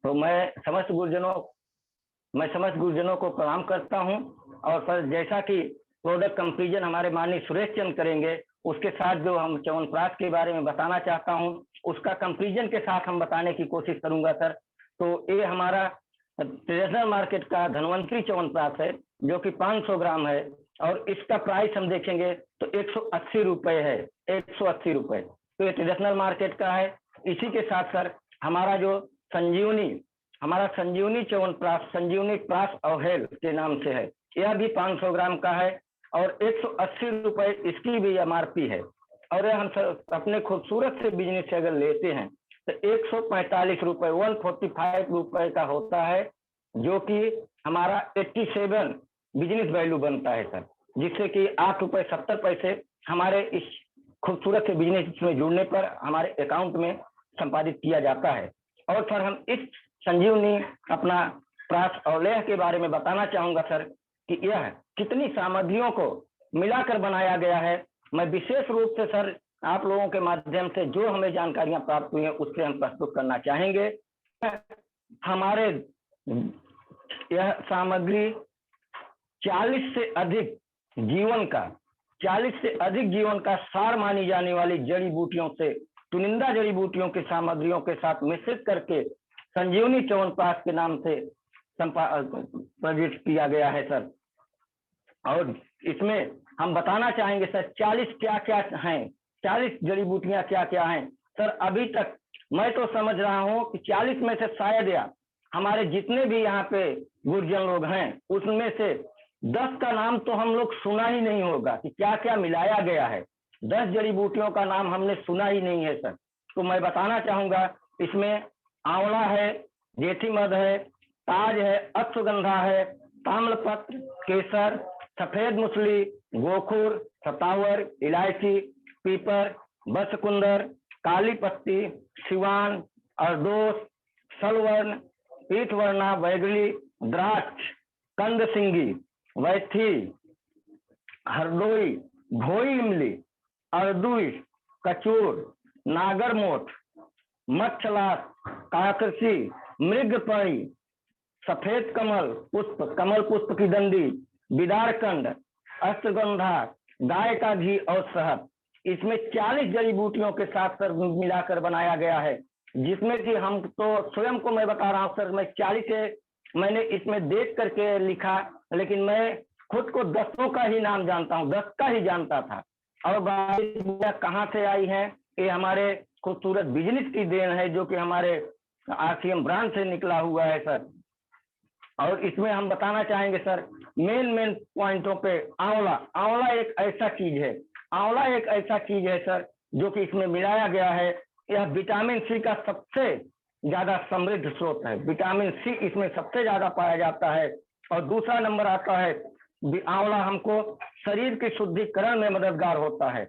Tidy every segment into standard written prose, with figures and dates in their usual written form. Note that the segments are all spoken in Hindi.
तो मैं समस्त गुरुजनों को प्रणाम करता हूं। और सर, जैसा कि प्रोडक्ट कंपेरिजन हमारे माननीय सुरेश चंद करेंगे, उसके साथ जो हम च्यवनप्राश के बारे में बताना चाहता हूं, उसका कंपेरिजन के साथ हम बताने की कोशिश करूंगा सर। तो ये हमारा ट्रेडिशनल मार्केट का धनवंतरी च्यवनप्राश है, जो कि 500 ग्राम है, और इसका प्राइस हम देखेंगे तो 180 रुपए है, 180 रुपए। तो ये ट्रेडिशनल मार्केट का है। इसी के साथ सर हमारा जो संजीवनी च्यवनप्राश, संजीवनी प्राश और हेल्थ के नाम से है, यह भी 500 ग्राम का है और 180 रुपए इसकी भी एमआरपी है। और हम अपने खूबसूरत से बिजनेस से अगर लेते हैं तो 145 रुपए, 145 रुपए का होता है, जो कि हमारा 87 बिजनेस वैल्यू बनता है सर, जिससे कि 8 रुपए 70 पैसे हमारे इस खूबसूरत से बिजनेस में जुड़ने पर हमारे अकाउंट में संपादित किया जाता है। और सर हम इस संजीवनी अपना प्राश और लेह के बारे में बताना चाहूंगा सर कि यह कितनी सामग्रियों को मिलाकर बनाया गया है। मैं विशेष रूप से सर आप लोगों के माध्यम से जो हमें जानकारियां प्राप्त हुई हैं उससे हम प्रस्तुत करना चाहेंगे। हमारे यह सामग्री 40 से अधिक जीवन का सार मानी जाने वाली जड़ी बूटियों से, चुनिंदा जड़ी बूटियों की सामग्रियों के साथ मिश्रित करके संजीवनी च्यवनप्राश के नाम से प्रविष्ट किया गया है सर। और इसमें हम बताना चाहेंगे सर 40 क्या क्या हैं, 40 जड़ी बूटियां क्या क्या हैं सर। अभी तक मैं तो समझ रहा हूं कि 40 में से शायद या हमारे जितने भी यहाँ पे गुरुजन लोग हैं उसमें से 10 का नाम तो हम लोग सुना ही नहीं होगा कि क्या क्या मिलाया गया है। 10 जड़ी बूटियों का नाम हमने सुना ही नहीं है सर। तो मैं बताना चाहूंगा, इसमें आंवला है, जेठी मध है, ताज है, अश्वगंधा है, ताम्रपत्र, केसर, सफेद मूसली, गोखुर, सतावर, इलायची, पीपर, बसकुंदर, काली पत्ती, सिवान, अर्दोस, सलवर्ण, पीठवर्णा, वैगली, द्राक्ष, कंद सिंगी, वैथी, हरदोई, भोई इमली, अर्दुई, कचूर, नागरमोठ, मच्छलास, काकरसी, मृगपणि, सफेद कमल पुष्प की डंडी, बिदारकंड, अश्वगंधा, गाय का घी और शहद। इसमें 40 जड़ी बूटियों के साथ सर मिलाकर बनाया गया है, जिसमें कि हम तो स्वयं को मैं बता रहा हूँ सर, मैं 40 मैंने इसमें देख करके लिखा, लेकिन मैं खुद को 10 का ही नाम जानता हूँ, 10 का ही जानता था। और कहाँ से आई है, ये हमारे खूबसूरत बिजनेस की देन है, जो कि हमारे आरसीएम ब्रांड से निकला हुआ है सर। और इसमें हम बताना चाहेंगे सर मेन पॉइंटों पे, आंवला एक ऐसा चीज है सर जो कि इसमें मिलाया गया है। यह विटामिन सी का सबसे ज्यादा समृद्ध स्रोत है, विटामिन सी इसमें सबसे ज्यादा पाया जाता है। और दूसरा नंबर आता है, आंवला हमको शरीर के शुद्धिकरण में मददगार होता है।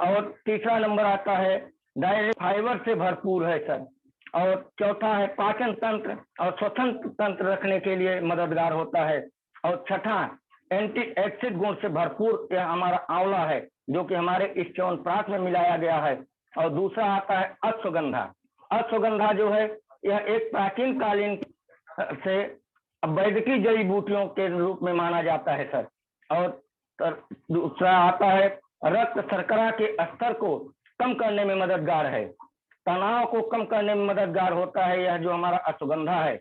और तीसरा नंबर आता है, डायरेक्ट फाइबर से भरपूर है सर। और चौथा है, पाचन तंत्र और श्वसन तंत्र रखने के लिए मददगार होता है। और छठा, एंटी एक्सिड गुण से भरपूर यह हमारा आंवला है, जो कि हमारे इस च्यवनप्राश में मिलाया गया है। और दूसरा आता है अश्वगंधा जो है, यह एक प्राचीन कालीन से वैदिकी जड़ी बूटियों के रूप में माना जाता है सर। और दूसरा आता है, रक्त शर्करा के स्तर को कम करने में मददगार है, तनाव को कम करने में मददगार होता है यह जो हमारा अश्वगंधा है।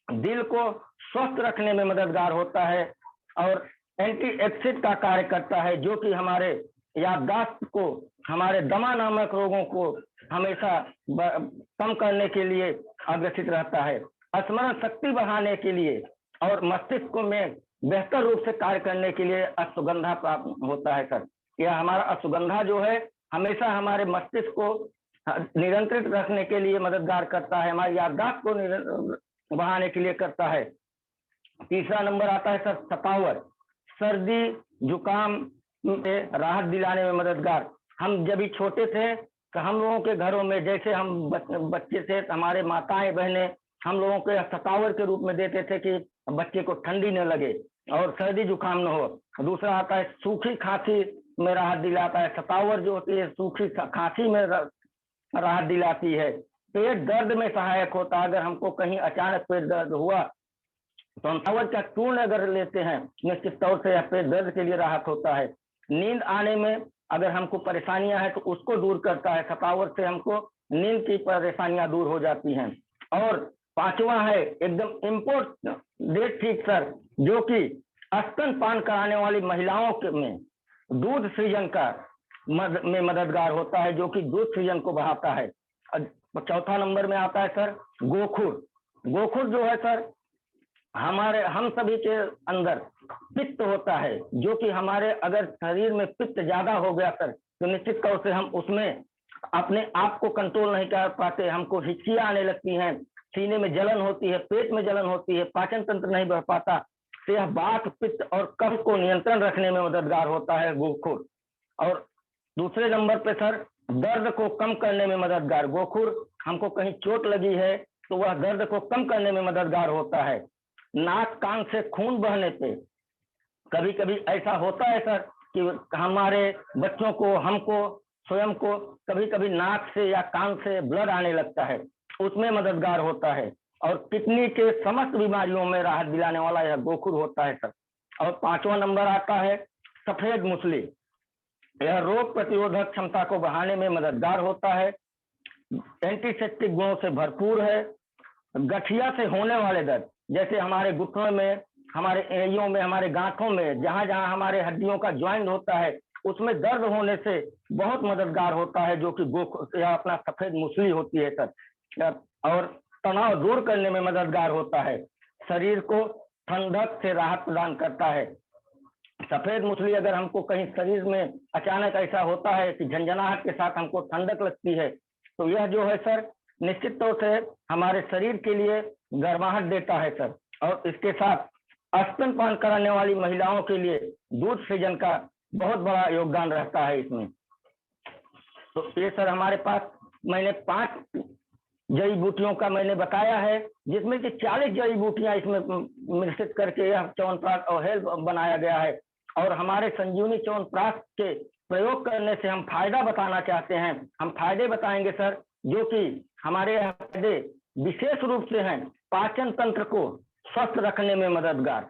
दिल को स्वस्थ रखने में मददगार होता है और एंटी एक्सिड का कार्य करता है, जो कि हमारे याददाश्त को, हमारे दमा नामक रोगों को हमेशा कम करने के लिए अग्रसित रहता है, स्मरण शक्ति बढ़ाने के लिए और मस्तिष्क में बेहतर रूप से कार्य करने के लिए अश्वगंधा प्राप्त होता है सर। यह हमारा अश्वगंधा जो है हमेशा हमारे मस्तिष्क को नियंत्रित रखने के लिए मददगार करता है, हमारी याददाश्त को बढ़ाने के लिए करता है। तीसरा नंबर आता है सर सतावर, सर्दी जुकाम में राहत दिलाने में मददगार। हम जब भी छोटे थे तो हम लोगों के घरों में, जैसे हम बच्चे थे, हमारे माताएं बहनें हम लोगों को सतावर के रूप में देते थे कि बच्चे को ठंडी न लगे और सर्दी जुकाम न हो। दूसरा आता है सूखी खांसी में राहत दिलाता है, सतावर जो होती है सूखी खांसी में राहत दिलाती है। पेट दर्द में सहायक होता है। अगर हमको कहीं अचानक पेट दर्द हुआ तो हम चावल का चूर्ण अगर लेते हैं, निश्चित तौर से यह पेट दर्द के लिए राहत होता है। नींद आने में अगर हमको परेशानियां हैं तो उसको दूर करता है। थकावट से हमको नींद की परेशानियां दूर हो जाती हैं। और पांचवा है एकदम इम्पोर्टेंट ठीक सर, जो कि स्तनपान कराने वाली महिलाओं के में दूध सृजन का में मददगार होता है, जो कि दूध सृजन को बढ़ाता है। चौथा नंबर में आता है सर गोखुर। गोखुर जो है सर, हम सभी के अंदर पित्त होता है, जो कि हमारे अगर शरीर में पित्त ज्यादा हो गया सर तो निश्चित तौर से हम उसमें अपने आप को कंट्रोल नहीं कर पाते, हमको हिचकियां आने लगती हैं, सीने में जलन होती है, पेट में जलन होती है, पाचन तंत्र नहीं बढ़ पाता। तो यह वात, पित्त और कफ को नियंत्रण रखने में मददगार होता है गोखुर। और दूसरे नंबर पे सर दर्द को कम करने में मददगार गोखुर। हमको कहीं चोट लगी है तो वह दर्द को कम करने में मददगार होता है। नाक कान से खून बहने पे कभी कभी ऐसा होता है सर कि हमारे बच्चों को, हमको स्वयं को कभी कभी नाक से या कान से ब्लड आने लगता है, उसमें मददगार होता है। और किडनी के समस्त बीमारियों में राहत दिलाने वाला यह गोखुर होता है सर। और पांचवा नंबर आता है सफेद मूसली। यह रोग प्रतिरोधक क्षमता को बढ़ाने में मददगार होता है, एंटीसेप्टिक गुणों से भरपूर है। गठिया से होने वाले दर्द, जैसे हमारे घुटनों में, हमारे एड़ियों में, हमारे गांठों में, जहां जहां हमारे हड्डियों का ज्वाइंट होता है उसमें दर्द होने से बहुत मददगार होता है, जो कि गोखुर या अपना सफेद मूसली होती है सर। और तनाव दूर करने में मददगार होता है, शरीर को ठंडक से राहत प्रदान करता है। सफेद मूसली अगर हमको कहीं शरीर में अचानक ऐसा होता है कि झंझनाहट के साथ हमको ठंडक लगती है, तो यह जो है सर निश्चित तौर से हमारे शरीर के लिए गर्माहट देता है सर। और इसके साथ स्तनपान कराने वाली महिलाओं के लिए दूध सृजन का बहुत बड़ा योगदान रहता है इसमें। तो ये सर हमारे पास मैंने 5 जड़ी बूटियों का मैंने बताया है, जिसमें कि 40 जड़ी बूटियां इसमें मिश्रित करके यह च्यवनप्राश और हेल्थ बनाया गया है। और हमारे संजीवनी च्यवनप्राश के प्रयोग करने से हम फायदा बताना चाहते हैं। हम फायदे बताएंगे सर, जो कि हमारे फायदे विशेष रूप से हैं पाचन तंत्र को स्वस्थ रखने में मददगार,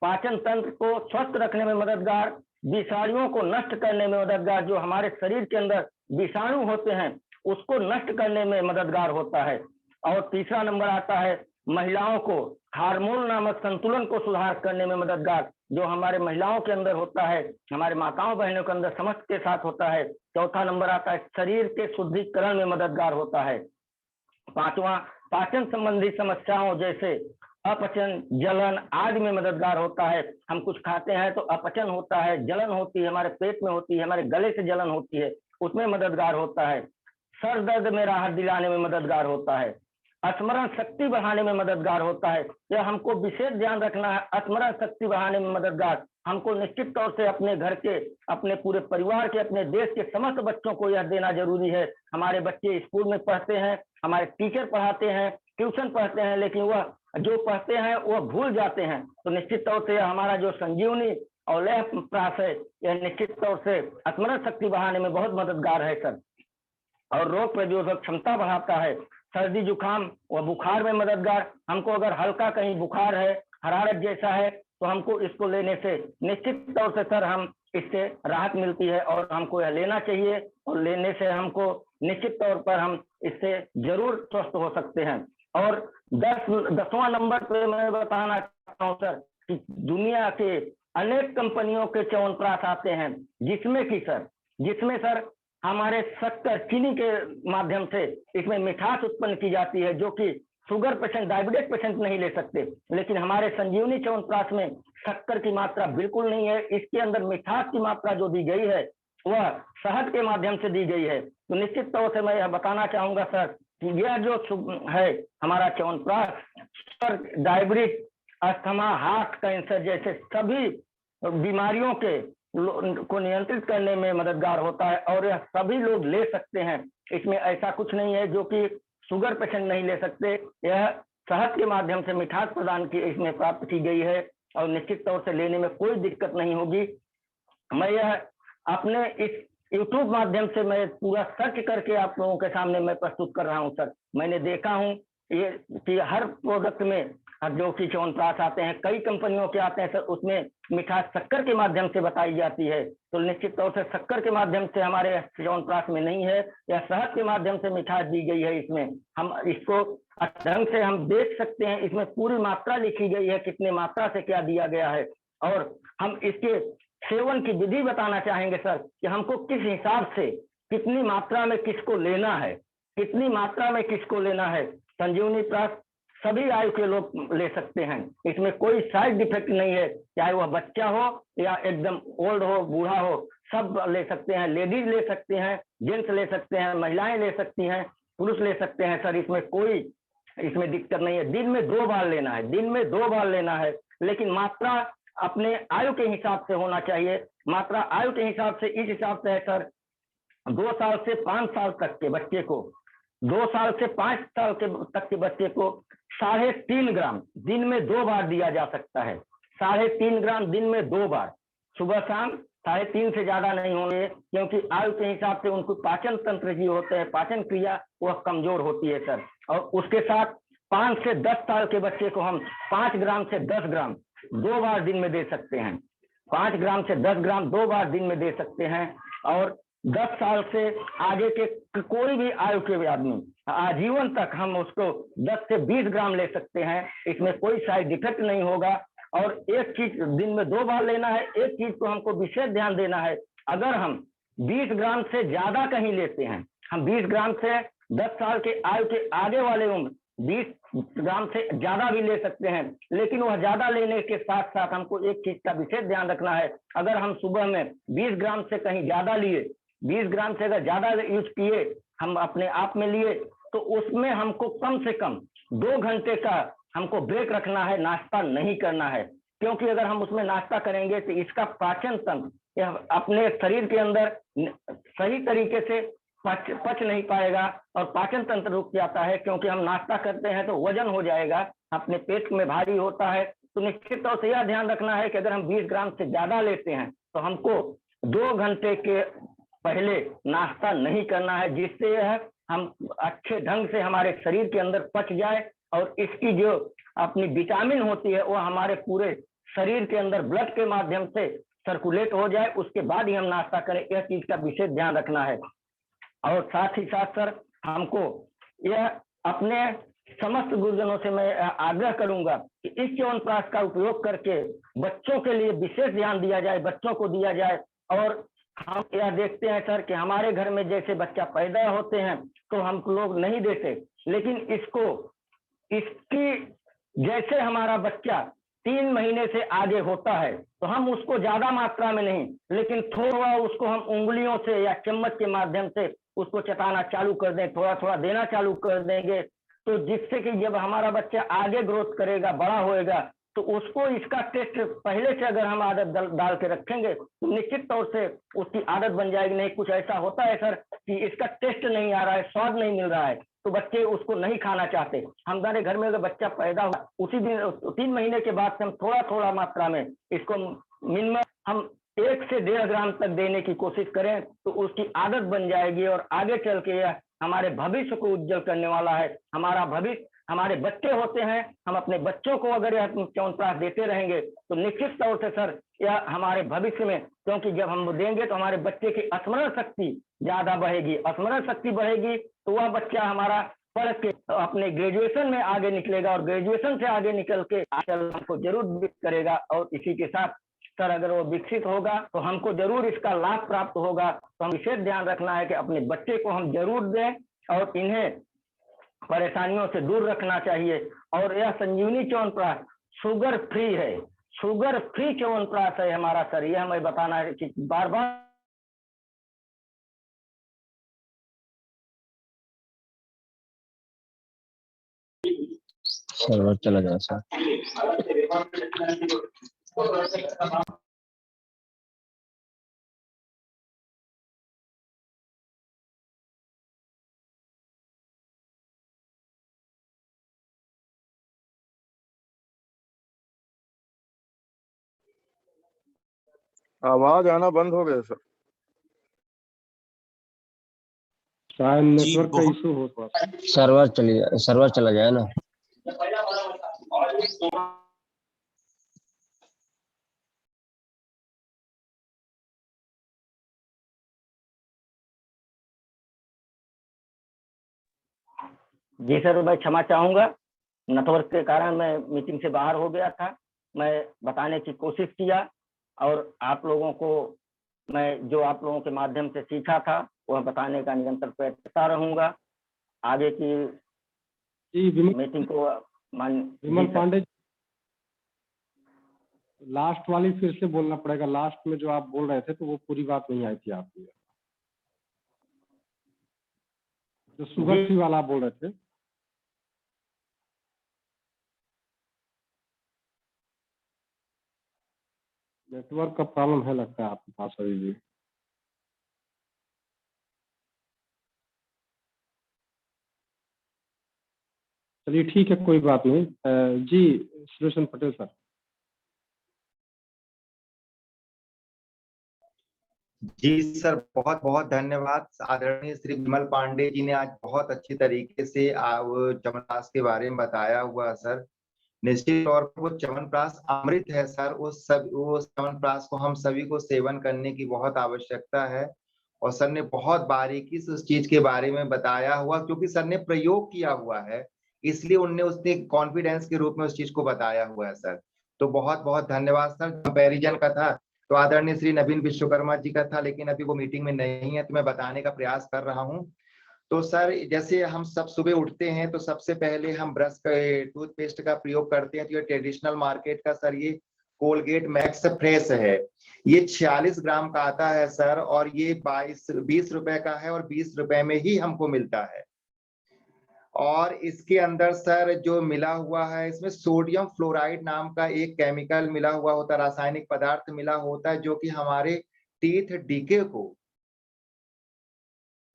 पाचन तंत्र को स्वस्थ रखने में मददगार, विषाणुओं को नष्ट करने में मददगार, जो हमारे शरीर के अंदर विषाणु होते हैं उसको नष्ट करने में मददगार होता है। और तीसरा नंबर आता है महिलाओं को हार्मोन नामक संतुलन को सुधार करने में मददगार, जो हमारे महिलाओं के अंदर होता है, हमारे माताओं बहनों के अंदर समस्त के साथ होता है। चौथा नंबर आता है शरीर के शुद्धिकरण में मददगार होता है। पांचवा पाचन संबंधी समस्याओं जैसे अपचन, जलन आदि में मददगार होता है। हम कुछ खाते हैं तो अपचन होता है, जलन होती है, हमारे पेट में होती है, हमारे गले से जलन होती है, उसमें मददगार होता है। सर दर्द में राहत दिलाने में मददगार होता है, स्मरण शक्ति बढ़ाने में मददगार होता है। यह हमको विशेष ध्यान रखना है, स्मरण शक्ति बढ़ाने में मददगार। हमको निश्चित तौर से अपने घर के, अपने पूरे परिवार के, अपने देश के समस्त बच्चों को यह देना जरूरी है। हमारे बच्चे स्कूल में पढ़ते हैं, हमारे टीचर पढ़ाते हैं, ट्यूशन पढ़ते हैं, लेकिन वह जो पढ़ते हैं वह भूल जाते हैं। तो निश्चित तौर से हमारा जो संजीवनी और लय प्राश है, यह निश्चित तौर से स्मरण शक्ति बढ़ाने में बहुत मददगार है सर। और रोग प्रतिरोधक क्षमता बढ़ाता है, सर्दी जुकाम व बुखार में मददगार। हमको अगर हल्का कहीं बुखार है, हरारत जैसा है, तो हमको इसको लेने से निश्चित तौर से सर हम इससे राहत मिलती है और हमको यह लेना चाहिए। और लेने से हमको निश्चित तौर पर हम इससे जरूर स्वस्थ हो सकते हैं। और 10वां नंबर पे मैं बताना चाहता हूँ सर कि दुनिया के अनेक कंपनियों के च्यवनप्राश आते हैं, जिसमें सर हमारे शक्कर, चीनी के माध्यम से इसमें मिठास उत्पन्न की जाती है, जो कि शुगर पेशेंट, डायबिटिक पेशेंट नहीं ले सकते। लेकिन हमारे संजीवनी च्यवनप्राश में शक्कर की मात्रा बिल्कुल नहीं है, इसके अंदर मिठास की मात्रा जो दी गई है वह शहद के माध्यम से दी गई है। तो निश्चित तौर से मैं यह बताना चाहूंगा सर कि यह जो है हमारा chyawanprash, diabetic, asthma, heart cancer जैसे सभी बीमारियों के को नियंत्रित करने में मददगार होता है और यह सभी लोग ले सकते हैं। इसमें ऐसा कुछ नहीं है जो कि शुगर पेशेंट नहीं ले सकते। यह शहद के माध्यम से मिठास प्रदान की इसमें प्राप्त की गई है और निश्चित तौर से लेने में कोई दिक्कत नहीं होगी। मैं यह अपने इस यूट्यूब माध्यम से मैं पूरा सर्च करके आप लोगों के सामने मैं प्रस्तुत कर रहा हूं सर। मैंने देखा हूं ये कि हर प्रोडक्ट में जो कि च्यवनप्राश आते हैं, कई कंपनियों के आते हैं सर, उसमें मिठास शक्कर के माध्यम से बताई जाती है। तो निश्चित तौर से शक्कर के माध्यम से हमारे च्यवनप्राश में नहीं है, या शहद के माध्यम से मिठास दी गई है। इसमें हम इसको ढंग से हम देख सकते हैं, इसमें पूरी मात्रा लिखी गई है, कितने मात्रा से क्या दिया गया है। और हम इसके सेवन की विधि बताना चाहेंगे सर, कि हमको किस हिसाब से कितनी मात्रा में किसको लेना है, कितनी मात्रा में किसको लेना है। संजीवनी प्राश सभी आयु के लोग ले सकते हैं, इसमें कोई साइड इफेक्ट नहीं है, चाहे वह बच्चा हो या एकदम ओल्ड हो, बूढ़ा हो, सब ले सकते हैं। लेडीज ले सकते हैं, जेंट्स ले सकते हैं, महिलाएं ले सकती हैं, पुरुष ले सकते हैं सर। इसमें दिक्कत नहीं है। दिन में 2 बार लेना है, दिन में 2 बार लेना है, लेकिन मात्रा अपने आयु के हिसाब से होना चाहिए। मात्रा आयु के हिसाब से इस हिसाब से है सर, 2 साल से 5 साल तक के बच्चे को, 2 साल से 5 साल तक के बच्चे को 3.5 ग्राम दिन में 2 बार दिया जा सकता है। 3.5 ग्राम दिन में 2 बार, सुबह शाम। 3.5 से ज्यादा नहीं होंगे, क्योंकि आयु के हिसाब से उनको पाचन तंत्र जो होते हैं, पाचन क्रिया वह कमजोर होती है सर। और उसके साथ 5 से 10 साल के बच्चे को हम 5 ग्राम से 10 ग्राम 2 बार दिन में दे सकते हैं। 5 ग्राम से 10 ग्राम 2 बार दिन में दे सकते हैं। और 10 साल से आगे के कोई भी आयु के आदमी आजीवन तक हम उसको 10 से 20 ग्राम ले सकते हैं, इसमें कोई साइड इफेक्ट नहीं होगा। और एक चीज दिन में 2 बार लेना है, एक चीज को हमको विशेष ध्यान देना है, अगर हम 20 ग्राम से ज्यादा कहीं लेते हैं, हम 20 ग्राम से 10 साल के आयु के आगे वाले उम्र 20 ग्राम से ज्यादा भी ले सकते हैं, लेकिन वह ज्यादा लेने के साथ साथ हमको एक चीज का विशेष ध्यान रखना है। अगर हम सुबह में 20 ग्राम से कहीं ज्यादा लिए, 20 ग्राम से अगर ज्यादा यूज किए, हम अपने आप में लिए, तो उसमें हमको कम से कम 2 घंटे का हमको ब्रेक रखना है, नाश्ता नहीं करना है। क्योंकि अगर हम उसमें नाश्ता करेंगे तो इसका पाचन तंत्र अपने शरीर के अंदर सही तरीके से पच नहीं पाएगा, और पाचन तंत्र रुक जाता है। क्योंकि हम नाश्ता करते हैं तो वजन हो जाएगा, अपने पेट में भारी होता है। तो निश्चित तौर से यह ध्यान रखना है कि अगर हम 20 ग्राम से ज्यादा लेते हैं तो हमको 2 घंटे के पहले नाश्ता नहीं करना है, जिससे यह हम अच्छे ढंग से हमारे शरीर के अंदर पच जाए, और इसकी जो अपनी विटामिन होती है वह हमारे पूरे शरीर के अंदर ब्लड के माध्यम से सर्कुलेट हो जाए, उसके बाद ही हम नाश्ता करें। यह चीज का विशेष ध्यान रखना है। और साथ ही साथ सर, हमको यह अपने समस्त गुरुजनों से मैं आग्रह करूंगा कि इस च्यवनप्राश का उपयोग करके बच्चों के लिए विशेष ध्यान दिया जाए, बच्चों को दिया जाए। और हम यह देखते हैं सर कि हमारे घर में जैसे बच्चा पैदा होते हैं तो हम लोग नहीं देते, लेकिन इसकी जैसे हमारा बच्चा 3 महीने से आगे होता है तो हम उसको ज्यादा मात्रा में नहीं, लेकिन थोड़ा उसको हम उंगलियों से या चम्मच के माध्यम से उसको चटाना चालू कर दें, थोड़ा थोड़ा देना चालू कर देंगे, तो जिससे कि जब हमारा बच्चा आगे ग्रोथ करेगा, बड़ा होएगा, तो उसको इसका टेस्ट पहले से अगर हम आदत डाल के रखेंगे तो निश्चित तौर से उसकी आदत बन जाएगी। नहीं कुछ ऐसा होता है सर कि इसका टेस्ट नहीं आ रहा है, स्वाद नहीं मिल रहा है, तो बच्चे उसको नहीं खाना चाहते। हमारे घर में अगर बच्चा पैदा हुआ उसी दिन 3 महीने के बाद से हम थोड़ा थोड़ा मात्रा में इसको मिनिमम हम 1 से 1.5 ग्राम तक देने की कोशिश करें, तो उसकी आदत बन जाएगी, और आगे चल के यह हमारे भविष्य को उज्जवल करने वाला है। हमारा भविष्य हमारे बच्चे होते हैं, हम अपने बच्चों को अगर यह च्यवनप्राश देते रहेंगे तो निश्चित तौर से सर यह हमारे भविष्य में, क्योंकि जब हम देंगे तो हमारे बच्चे की स्मरण शक्ति ज्यादा बढ़ेगी, स्मरण शक्ति बढ़ेगी तो वह बच्चा हमारा पढ़ के अपने ग्रेजुएशन में आगे निकलेगा, और ग्रेजुएशन से आगे निकल के हमको जरूर विकसित करेगा। और इसी के साथ सर अगर वो विकसित होगा तो हमको जरूर इसका लाभ प्राप्त होगा। तो हम विशेष ध्यान रखना है कि अपने बच्चे को हम जरूर दें, और इन्हें परेशानियों से दूर रखना चाहिए। और यह संजीवनी च्यवनप्राश शुगर फ्री है, शुगर फ्री च्यवनप्राश है हमारा सर, यह मैं बताना है कि बार बार सर्वर चला जाए सर। आवाज आना बंद हो गया सर। शायद नेटवर्क का इशू हो थोड़ा सा। सर्वर चला जाए ना। जी सर, मैं क्षमा चाहूंगा, नेटवर्क के कारण मैं मीटिंग से बाहर हो गया था। मैं बताने की कोशिश किया और आप लोगों को मैं जो आप लोगों के माध्यम से सीखा था वह बताने का निरंतर प्रयत्न करता रहूंगा। आगे की मीटिंग को विमल पांडे, लास्ट वाली फिर से बोलना पड़ेगा। लास्ट में जो आप बोल रहे थे तो वो पूरी बात नहीं आई थी आपकी, जो शुगर फ्री वाला आप बोल रहे थे। नेटवर्क का प्रॉब्लम है लगता है आपके पास अभी भी। चलिए ठीक है, कोई बात नहीं। जी सुदर्शन पटेल सर। जी सर, बहुत बहुत धन्यवाद। आदरणीय श्री विमल पांडे जी ने आज बहुत अच्छी तरीके से च्यवनप्राश के बारे में बताया हुआ सर। निश्चित तौर पर वो च्यवनप्राश अमृत है सर। वो च्यवनप्राश को हम सभी को सेवन करने की बहुत आवश्यकता है। और सर ने बहुत बारीकी से उस चीज के बारे में बताया हुआ, क्योंकि सर ने प्रयोग किया हुआ है, इसलिए उनने उसने कॉन्फिडेंस के रूप में उस चीज को बताया हुआ है सर। तो बहुत बहुत धन्यवाद सर। कंपैरिजन का था तो आदरणीय श्री नवीन विश्वकर्मा जी का था, लेकिन अभी वो मीटिंग में नहीं है तो मैं बताने का प्रयास कर रहा हूँ। तो सर जैसे हम सब सुबह उठते हैं तो सबसे पहले हम ब्रश टूथपेस्ट का प्रयोग करते हैं। तो ये ट्रेडिशनल मार्केट का सर ये कोलगेट मैक्स फ्रेश है। ये 46 ग्राम का आता है सर, और ये 20 रुपए का है और 20 रुपए में ही हमको मिलता है। और इसके अंदर सर जो मिला हुआ है, इसमें सोडियम फ्लोराइड नाम का एक केमिकल मिला हुआ होता है, रासायनिक पदार्थ मिला होता है, जो कि हमारे टीथ डीके को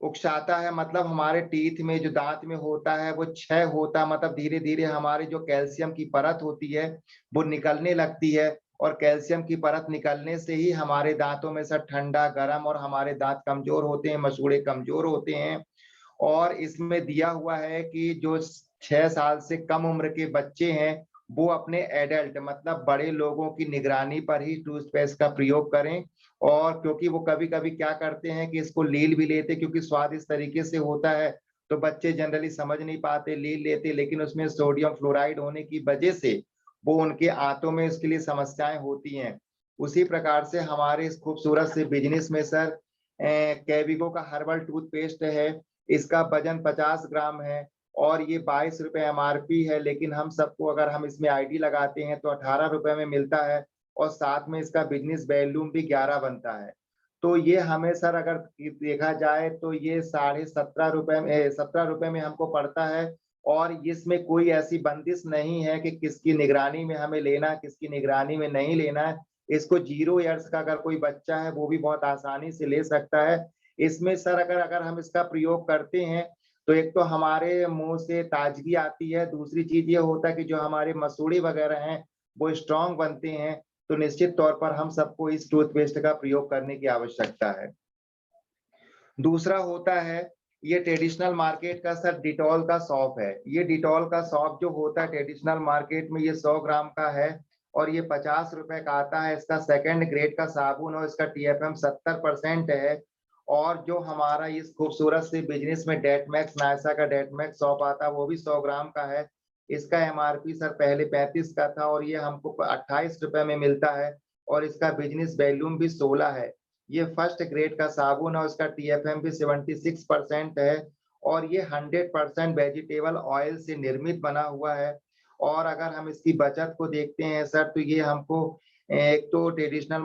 उकसाता है। मतलब हमारे टीथ में जो दांत में होता है वो क्षय होता है, मतलब धीरे धीरे हमारे जो कैल्शियम की परत होती है वो निकलने लगती है। और कैल्शियम की परत निकलने से ही हमारे दांतों में सर ठंडा गर्म, और हमारे दांत कमजोर होते हैं, मसूड़े कमजोर होते हैं। और इसमें दिया हुआ है कि जो 6 साल से कम उम्र के बच्चे हैं वो अपने एडल्ट मतलब बड़े लोगों की निगरानी पर ही टूथपेस्ट का प्रयोग करें। और क्योंकि वो कभी कभी क्या करते हैं कि इसको लील भी लेते, क्योंकि स्वाद इस तरीके से होता है तो बच्चे जनरली समझ नहीं पाते, लील लेते, लेकिन उसमें सोडियम फ्लोराइड होने की वजह से वो उनके आंतों में इसके लिए समस्याएं होती हैं। उसी प्रकार से हमारे इस खूबसूरत से बिजनेस में सर कैविगो का हर्बल टूथपेस्ट है। इसका वजन 50 ग्राम है और ये 22 रुपए MRP है, लेकिन हम सबको अगर हम इसमें ID लगाते हैं तो 18 रुपए में मिलता है, और साथ में इसका बिजनेस वैल्यूम भी 11 बनता है। तो ये हमें सर अगर देखा जाए तो ये 17.5 रुपए में हमको पड़ता है। और इसमें कोई ऐसी बंदिश नहीं है कि किसकी निगरानी में हमें लेना, किसकी निगरानी में नहीं लेना है। इसको 0 ईयर्स का अगर कोई बच्चा है वो भी बहुत आसानी से ले सकता है। इसमें सर अगर हम इसका प्रयोग करते हैं तो एक तो हमारे मुंह से ताजगी आती है, दूसरी चीज ये होता है कि जो हमारे मसूड़े वगैरह हैं वो स्ट्रांग बनते हैं। तो निश्चित तौर पर हम सबको इस टूथपेस्ट का प्रयोग करने की आवश्यकता है। दूसरा होता है ये ट्रेडिशनल मार्केट का सर डिटॉल का सॉप है। ये डिटॉल का सॉप जो होता है ट्रेडिशनल मार्केट में ये 100 ग्राम का है और ये 50 रुपए का आता है। इसका सेकंड ग्रेड का साबुन और इसका TFM 70% है। और जो हमारा इस खूबसूरत से बिजनेस में डेटमैक्स नायसा का डेटमैक्स सॉप आता है वो भी 100 ग्राम का है। इसका MRP सर पहले 35 का था और ये हमको 28 रुपए में मिलता है, और इसका बिजनेस वैल्यूम भी 16 है। ये फर्स्ट ग्रेड का साबुन है, उसका TFM भी 76% है, और ये 100% वेजिटेबल ऑयल से निर्मित बना हुआ है। और अगर हम इसकी बचत को देखते हैं सर तो ये हमको एक तो ट्रेडिशनल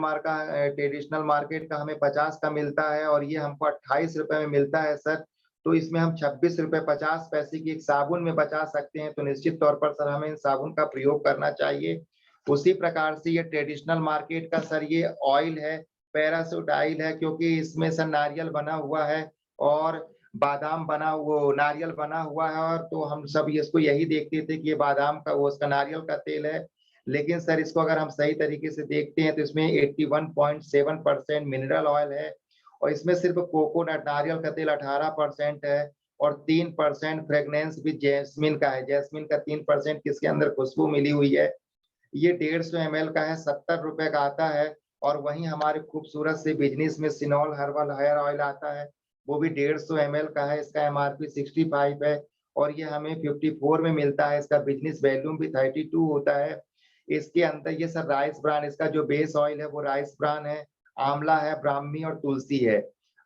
मार्केट का हमें 50 का मिलता है और ये हमको 28 रुपए में मिलता है सर। तो इसमें हम 26 रुपए 50 पैसे की एक साबुन में बचा सकते हैं। तो निश्चित तौर पर सर हमें इन साबुन का प्रयोग करना चाहिए। उसी प्रकार से ये ट्रेडिशनल मार्केट का सर ये ऑयल है, पैरासूट ऑयल है, क्योंकि इसमें सर नारियल बना हुआ है और बादाम बना वो नारियल बना हुआ है। और तो हम सब इसको यही देखते थे कि ये बादाम का वो उसका नारियल का तेल है, लेकिन सर इसको अगर हम सही तरीके से देखते हैं तो इसमें 81.7% मिनरल ऑयल है और इसमें सिर्फ कोकोनट नारियल का तेल 18% है और 3% फ्रेग्रेंस भी जैस्मिन का है। जैस्मिन का 3% किसके अंदर खुशबू मिली हुई है। ये 150 ml का है, 70 रुपए का आता है। और वहीं हमारे खूबसूरत से बिजनेस में सिनॉल हर्बल हेयर ऑयल आता है, वो भी 150 ml का है। इसका MRP 65 है और ये हमें 54 में मिलता है। इसका बिजनेस वैल्यूम भी 32 होता है। इसके अंदर ये सर राइस ब्रान, इसका जो बेस ऑयल है वो राइस ब्रान है, आंवला है, ब्राह्मी और तुलसी है।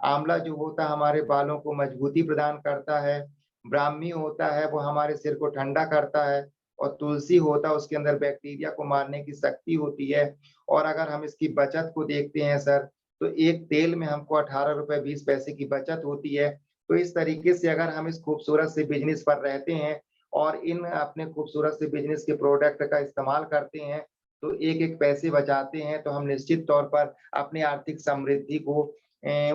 आंवला जो होता है हमारे बालों को मजबूती प्रदान करता है, ब्राह्मी होता है वो हमारे सिर को ठंडा करता है और तुलसी होता है उसके अंदर बैक्टीरिया को मारने की शक्ति होती है। और अगर हम इसकी बचत को देखते हैं सर, तो एक तेल में हमको 18 रुपए 20 पैसे की बचत होती है। तो इस तरीके से अगर हम इस खूबसूरत से बिजनेस पर रहते हैं और इन अपने खूबसूरत से बिजनेस के प्रोडक्ट का इस्तेमाल करते हैं, तो एक-एक पैसे बचाते हैं, तो हम निश्चित तौर पर अपनी आर्थिक समृद्धि को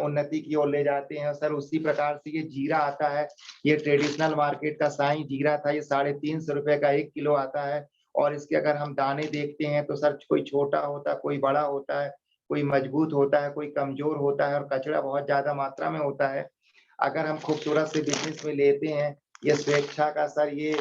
उन्नति की ओर ले जाते हैं। सर उसी प्रकार से ये जीरा आता है, ये ट्रेडिशनल मार्केट का साईं जीरा था, ये 350 रुपए का 1 किलो आता है। और इसके अगर हम दाने देखते हैं तो सर कोई छोटा होता है, कोई बड़ा होता है, कोई मजबूत होता है, कोई कमजोर होता है और कचरा बहुत ज्यादा मात्रा में होता है। अगर हम खूबसूरत से बिजनेस में लेते हैं, ये स्वेच्छा का सर ये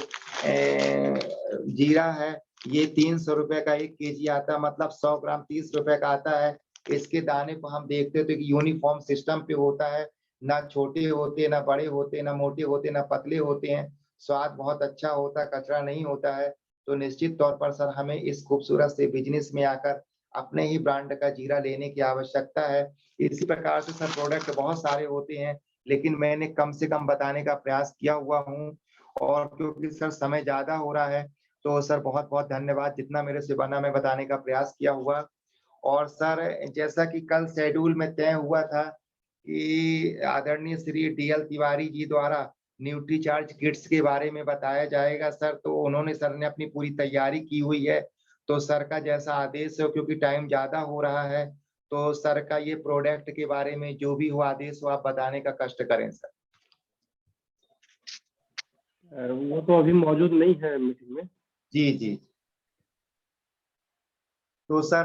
जीरा है, ये 300 रुपए का 1 केजी आता है, मतलब 100 ग्राम 30 रुपए का आता है। इसके दाने को हम देखते हैं तो एक यूनिफॉर्म सिस्टम पे होता है, ना छोटे होते, ना बड़े होते, ना मोटे होते, ना पतले होते हैं। स्वाद बहुत अच्छा होता है, कचरा नहीं होता है। तो निश्चित तौर पर सर हमें इस खूबसूरत से बिजनेस में आकर अपने ही ब्रांड का जीरा लेने की आवश्यकता है। इसी प्रकार से सर प्रोडक्ट बहुत सारे होते हैं, लेकिन मैंने कम से कम बताने का प्रयास किया हुआ हूँ। और क्योंकि सर समय ज़्यादा हो रहा है, तो सर बहुत-बहुत धन्यवाद, जितना मेरे से बना मैं बताने का प्रयास किया हुआ। और सर जैसा कि कल शेड्यूल में तय हुआ था कि आदरणीय श्री DL तिवारी जी द्वारा न्यूट्रीचार्ज किट्स के बारे में बताया जाएगा सर, तो उन्होंने सर ने अपनी पूरी तैयारी की हुई है। तो सर का जैसा आदेश है, क्योंकि टाइम ज़्यादा हो रहा है, तो सर का ये प्रोडक्ट के बारे में जो भी हो आदेश हो आप बताने का कष्ट करें सर। वो तो अभी मौजूद नहीं है मीटिंग में। जी, जी। तो सर